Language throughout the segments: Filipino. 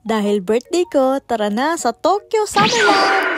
Dahil birthday ko, tara na sa Tokyo Summerland!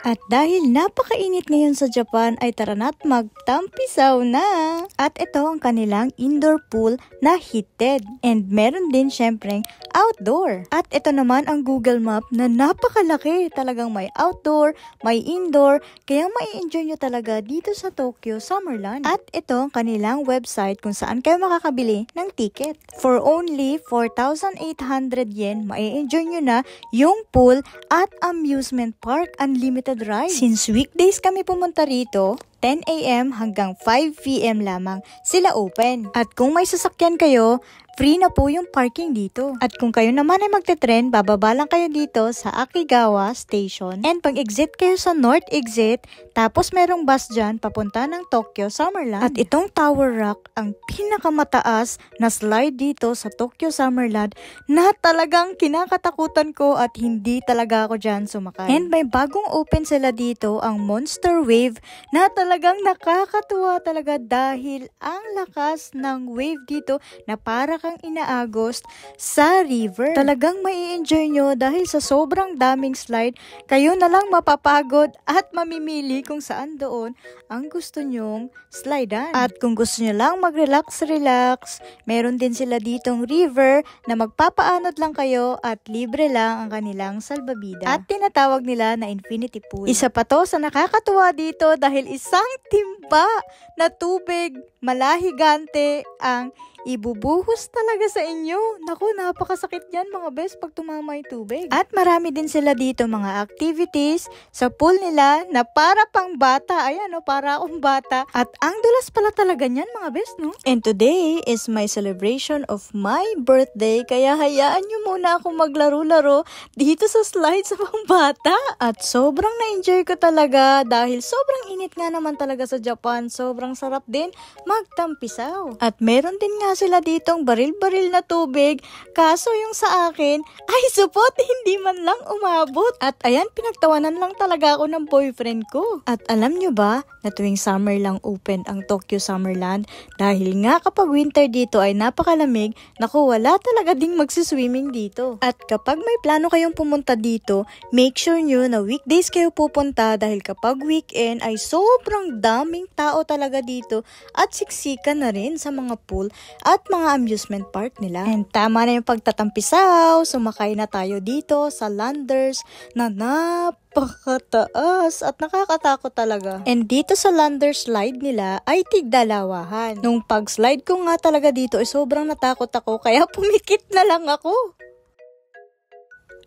At dahil napakainit ngayon sa Japan ay tara na't magtampisaw na! At ito ang kanilang indoor pool na heated. And meron din syempreng outdoor. At ito naman ang Google Map na napakalaki. Talagang may outdoor, may indoor. Kaya mai-enjoy nyo talaga dito sa Tokyo Summerland. At ito ang kanilang website kung saan kayo makakabili ng ticket. For only 4,800 yen, mai-enjoy nyo na yung pool at amusement park unlimited ride. Since weekdays kami pumunta rito, 10 AM hanggang 5 PM lamang sila open. At kung may sasakyan kayo, free na po yung parking dito. At kung kayo naman ay magte-tren, bababa lang kayo dito sa Akigawa Station. And pag exit kayo sa North Exit, tapos merong bus dyan papunta ng Tokyo Summerland. At itong Tower Rock ang pinakamataas na slide dito sa Tokyo Summerland na talagang kinakatakutan ko at hindi talaga ako dyan sumakay. And may bagong open sila dito, ang Monster Wave, na talagang nakakatuwa talaga dahil ang lakas ng wave dito na para kang inaagos sa river. Talagang mai-enjoy nyo dahil sa sobrang daming slide, kayo na lang mapapagod at mamimili kung saan doon ang gusto nyong slidean. At kung gusto nyo lang mag-relax, meron din sila ditong river na magpapaanod lang kayo at libre lang ang kanilang salbabida. At tinatawag nila na infinity pool. Isa pa to sa nakakatuwa dito dahil isang timba na tubig malahigante ang ibubuhos talaga sa inyo. Naku, napakasakit yan mga best pag tumama yung tubig. At marami din sila dito mga activities sa pool nila na para pang bata. Ayan o, para akong bata. At ang dulas pala talaga niyan mga best, no? And today is my celebration of my birthday. Kaya hayaan nyo muna akong maglaro-laro dito sa slide sa pang bata. At sobrang na-enjoy ko talaga dahil sobrang init nga naman talaga sa Japan. Sobrang sarap din magtampisaw. At meron din nga sila ditong baril-baril na tubig, kaso yung sa akin ay supot hindi man lang umabot. At ayan, pinagtawanan lang talaga ako ng boyfriend ko. At alam nyo ba na tuwing summer lang open ang Tokyo Summerland dahil nga kapag winter dito ay napakalamig, naku, wala talaga ding magsiswimming dito. At kapag may plano kayong pumunta dito, make sure nyo na weekdays kayo pupunta dahil kapag weekend ay sobrang daming tao talaga dito at siksikan na rin sa mga pool at mga amusement park nila. And tama na yung pagtatampisaw, sumakay na tayo dito sa Landers na napakataas at nakakatakot talaga. And dito sa Landers slide nila ay tigdalawahan. Nung pag-slide ko nga talaga dito ay sobrang natakot ako kaya pumikit na lang ako.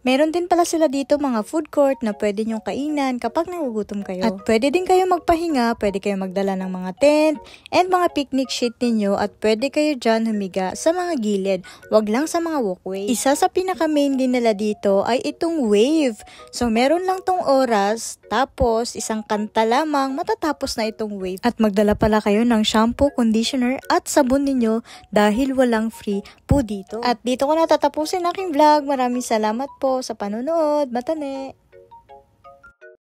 Meron din pala sila dito mga food court na pwede nyong kainan kapag nagugutom kayo. At pwede din kayo magpahinga, pwede kayo magdala ng mga tent and mga picnic sheet ninyo at pwede kayo dyan humiga sa mga gilid, wag lang sa mga walkway. Isa sa pinaka-main din nila dito ay itong wave. So meron lang tong oras, tapos isang kanta lamang matatapos na itong wave. At magdala pala kayo ng shampoo, conditioner at sabon ninyo dahil walang free po dito. At dito ko natatapusin aking vlog. Maraming salamat po sa panonood. Matane!